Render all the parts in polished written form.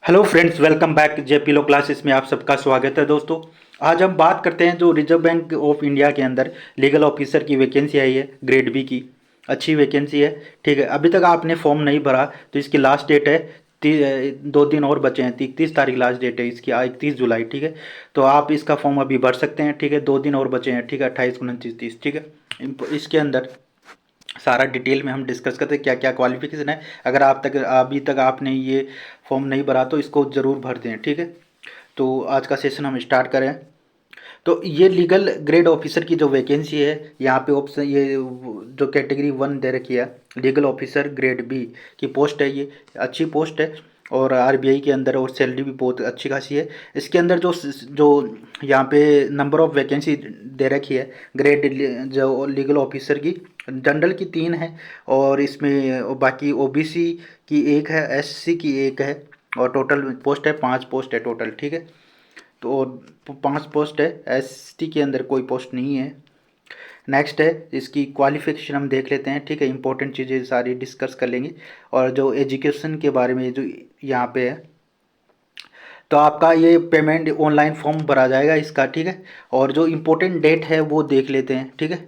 Hello friends, welcome back JP law classes में आप सबका स्वागत है। दोस्तों, आज हम बात करते हैं जो रिजर्व बैंक ऑफ इंडिया के अंदर लीगल ऑफिसर की वैकेंसी आई है, ग्रेड बी की। अच्छी वैकेंसी है। ठीक है, अभी तक आपने फॉर्म नहीं भरा तो इसकी लास्ट डेट है 2 दिन और बचे हैं। 31 तारीख लास्ट डेट है इसकी, 31 जुलाई। ठीक है, तो आप इसका फॉर्म अभी भर सकते हैं। ठीक है, 2 दिन और बचे हैं। ठीक है, 28, 29, 30। ठीक है, इसके अंदर सारा डिटेल में हम डिस्कस करते हैं क्या क्या क्वालिफिकेशन है। अगर अभी तक आपने ये फॉर्म नहीं भरा तो इसको ज़रूर भर दें। ठीक है, तो आज का सेशन हम स्टार्ट करें। तो ये लीगल ग्रेड ऑफिसर की जो वैकेंसी है, यहाँ पे ऑप्शन ये जो कैटेगरी 1 दे रखी है, लीगल ऑफिसर ग्रेड बी की पोस्ट है। ये अच्छी पोस्ट है और आरबीआई के अंदर, और सैलरी भी बहुत अच्छी खासी है। इसके अंदर जो जो यहाँ पे नंबर ऑफ वैकेंसी दे रखी है ग्रेड जो लीगल ऑफिसर की, जनरल की 3 है और इसमें बाकी ओबीसी की 1 है, एससी की 1 है, और टोटल पोस्ट है 5 पोस्ट है टोटल। ठीक है, तो और 5 पोस्ट है। एसटी के अंदर कोई पोस्ट नहीं है। नेक्स्ट है इसकी क्वालिफिकेशन, हम देख लेते हैं। ठीक है, इंपॉर्टेंट चीज़ें सारी डिस्कस कर लेंगे। और जो एजुकेशन के बारे में जो यहाँ पे है, तो आपका ये पेमेंट ऑनलाइन फॉर्म भरा जाएगा इसका। ठीक है, और जो इम्पोर्टेंट डेट है वो देख लेते हैं। ठीक है,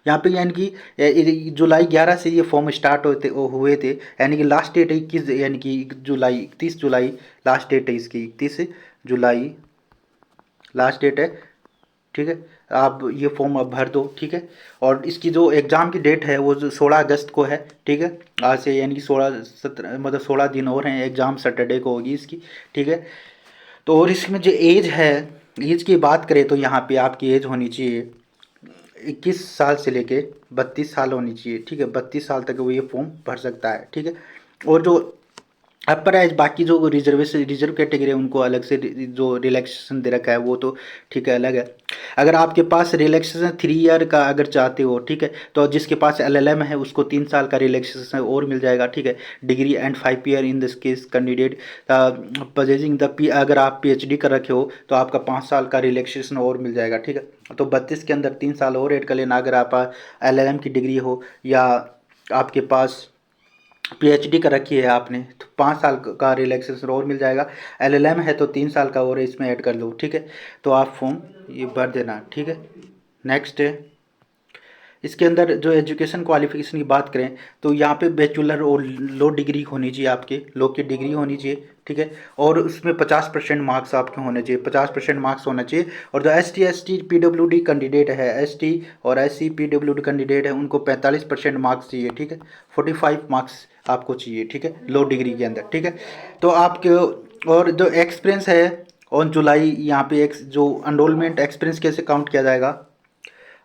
यहाँ पे यानी कि जुलाई 11 से ये फॉर्म स्टार्ट हुए थे, यानी कि लास्ट डेट है 21, यानी कि जुलाई 31 जुलाई लास्ट डेट है इसकी। 31 जुलाई लास्ट डेट है। ठीक है, आप ये फॉर्म अब भर दो। ठीक है, और इसकी जो एग्ज़ाम की डेट है वो 16 अगस्त को है। ठीक है, आज से यानी कि 16 17 मतलब 16 दिन और हैं, एग्ज़ाम सैटरडे को होगी इसकी। ठीक है, तो और इसमें जो एज है, एज की बात करें तो यहाँ पे आपकी एज होनी चाहिए 21 साल से लेके 32 साल होनी चाहिए। ठीक है, 32 साल तक वो ये फॉर्म भर सकता है। ठीक है, और जो अपर एज, बाकी जो रिजर्वेशन रिजर्व कैटेगरी है उनको अलग से जो रिलैक्सेशन दे रखा है वो तो ठीक है, अलग है। अगर आपके पास रिलैक्सेशन 3 ईयर का अगर चाहते हो, ठीक है, तो जिसके पास एलएलएम है उसको 3 साल का रिलैक्सेशन और मिल जाएगा। ठीक है, degree and 5 year in this case candidate possessing the P, अगर आप पीएचडी कर रखे हो तो आपका 5 साल का रिलैक्सेशन और मिल जाएगा। ठीक है, तो 32 के अंदर 3 साल और ऐड कर लेना। अगर आप एलएलएम की डिग्री हो या आपके पास पीएचडी कर रखी है आपने, तो 5 साल का रिलैक्सेशन और मिल जाएगा। एलएलएम है तो 3 साल का और इसमें ऐड कर लो। ठीक है, तो आप फॉर्म ये भर देना। ठीक है, नेक्स्ट है इसके अंदर जो एजुकेशन क्वालिफिकेशन की बात करें तो यहाँ पे बैचलर और लो डिग्री होनी चाहिए, आपके लो की डिग्री होनी चाहिए। ठीक है, और उसमें 50% मार्क्स आपके होने चाहिए, 50% मार्क्स होना चाहिए। और जो ST PWD कैंडिडेट है, ST और SC PWD कैंडिडेट है, उनको 45% मार्क्स चाहिए। ठीक है, 45 मार्क्स आपको चाहिए। ठीक है, लो डिग्री के अंदर। ठीक है, तो आपके और जो एक्सपीरियंस है ऑन जुलाई, यहाँ पे एक जो एनरोलमेंट एक्सपीरियंस कैसे काउंट किया जाएगा,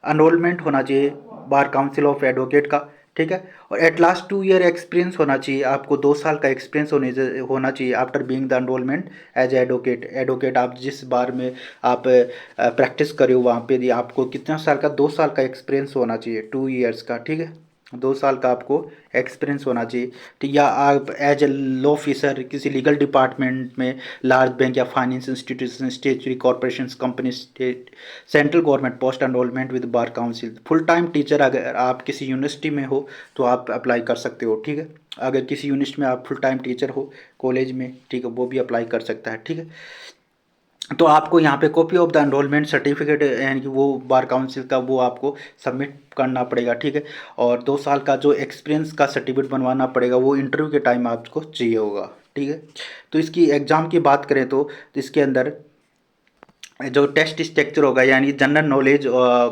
एनरोलमेंट होना चाहिए बार काउंसिल ऑफ एडवोकेट का। ठीक है, और एट लास्ट 2 ईयर एक्सपीरियंस होना चाहिए आपको, 2 साल का एक्सपीरियंस होना चाहिए after being the enrollment as advocate. Advocate आप जिस बार में आप प्रैक्टिस करे हो वहाँ पे आपको कितना साल का, 2 साल का एक्सपीरियंस होना चाहिए, 2 ईयर्स का। ठीक है, 2 साल का आपको एक्सपीरियंस होना चाहिए। ठीक, या आप एज ए लॉ ऑफिसर किसी लीगल डिपार्टमेंट में, लार्ज बैंक या finance institution, statutory corporation, company, state, central government post enrolment with bar council. Full time teacher अगर आप किसी यूनिवर्सिटी में हो तो आप अप्लाई कर सकते हो। ठीक है, अगर किसी यूनिवर्सिटी में आप फुल टाइम टीचर हो कॉलेज में, ठीक है, वो भी अप्लाई कर सकता है। ठीक है, तो आपको यहाँ पे copy of the enrolment certificate, यानी कि वो बार काउंसिल का, वो आपको सबमिट करना पड़ेगा। ठीक है, और 2 साल का जो एक्सपीरियंस का सर्टिफिकेट बनवाना पड़ेगा, वो इंटरव्यू के टाइम आपको चाहिए होगा। ठीक है, तो इसकी एग्ज़ाम की बात करें तो इसके अंदर जो टेस्ट स्ट्रक्चर होगा यानी जनरल नॉलेज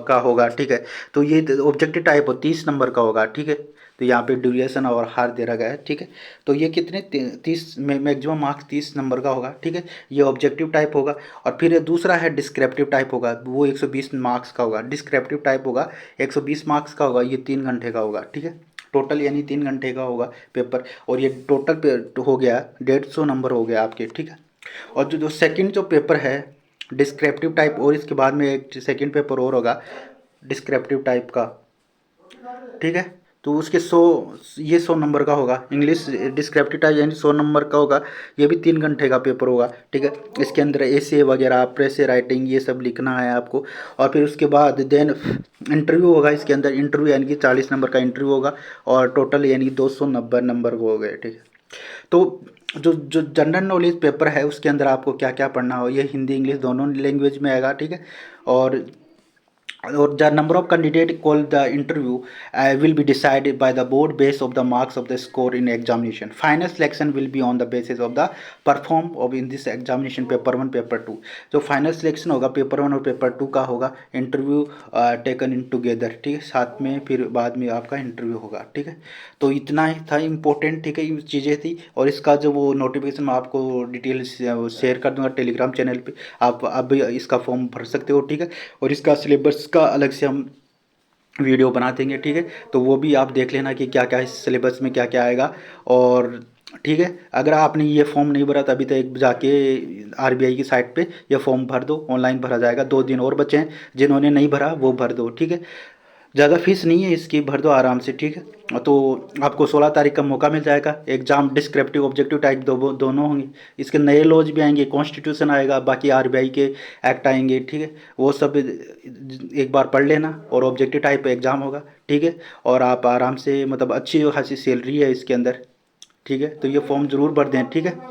का होगा। ठीक है, तो ये ऑब्जेक्टिव टाइप हो 30 नंबर का होगा। ठीक है, तो यहाँ पे ड्यूरेशन और हार दे रखा है। ठीक है, तो ये कितने 30 में मैक्सिमम मार्क्स 30 नंबर का होगा। ठीक है, ये ऑब्जेक्टिव टाइप होगा। और फिर दूसरा है डिस्क्रिप्टिव टाइप होगा, वो 120 मार्क्स का होगा। डिस्क्रिप्टिव टाइप होगा 120 मार्क्स का होगा, ये 3 घंटे का होगा। ठीक है, टोटल यानी 3 घंटे का होगा पेपर, और ये टोटल हो गया 150 नंबर हो गया आपके। ठीक है, और जो जो सेकंड जो पेपर है डिस्क्रिप्टिव टाइप, और इसके बाद में एक सेकंड पेपर और होगा डिस्क्रिप्टिव टाइप का। ठीक है, तो उसके 100 नंबर का होगा। इंग्लिश डिस्क्रिप्टिव टाइप यानी 100 नंबर का होगा, ये भी 3 घंटे का पेपर होगा। ठीक है, इसके अंदर एसे वगैरह, प्रेस राइटिंग, ये सब लिखना है आपको। और फिर उसके बाद देन इंटरव्यू होगा इसके अंदर। इंटरव्यू यानी कि 40 नंबर का इंटरव्यू होगा, और टोटल यानी 290 नंबर को हो गए। ठीक है, तो जो जनरल नॉलेज पेपर है उसके अंदर आपको क्या क्या पढ़ना हो, ये हिंदी इंग्लिश दोनों लैंग्वेज में आएगा, ठीक है। और the number of candidate called the interview will be decided by the board based of the marks of the score in examination. Final selection will be on the basis of the perform of in this examination paper 1 paper 2। जो final selection होगा paper 1 और paper 2 का होगा, interview taken in together, ठीक है, साथ में फिर बाद में आपका इंटरव्यू होगा, ठीक है। तो इतना ही था इम्पोर्टेंट, ठीक है, ये चीज़ें थी। और इसका जो वो नोटिफिकेशन मैं आपको डिटेल शेयर कर दूंगा टेलीग्राम चैनल पे, आप अब इसका फॉर्म भर सकते हो, ठीक है। और इसका सिलेबस का अलग से हम वीडियो बना देंगे, ठीक है। तो वो भी आप देख लेना कि क्या क्या इस सिलेबस में क्या क्या आएगा। और ठीक है, अगर आपने ये फॉर्म नहीं भरा तो अभी तक जाके आरबीआई की साइट पे ये फॉर्म भर दो, ऑनलाइन भरा जाएगा। 2 दिन और बचे हैं, जिन्होंने नहीं भरा वो भर दो, ठीक है। ज़्यादा फीस नहीं है इसकी, भर दो आराम से, ठीक है। तो आपको 16 तारीख का मौका मिल जाएगा। एग्जाम डिस्क्रिप्टिव ऑब्जेक्टिव टाइप दोनों होंगे। इसके नए लॉज भी आएंगे, कॉन्स्टिट्यूशन आएगा, बाकी आरबीआई के एक्ट आएंगे, ठीक है। वो सब एक बार पढ़ लेना, और ऑब्जेक्टिव टाइप एग्ज़ाम होगा, ठीक है। और आप आराम से, मतलब अच्छी खासी सैलरी है इसके अंदर, ठीक है। तो ये फॉर्म ज़रूर भर दें, ठीक है।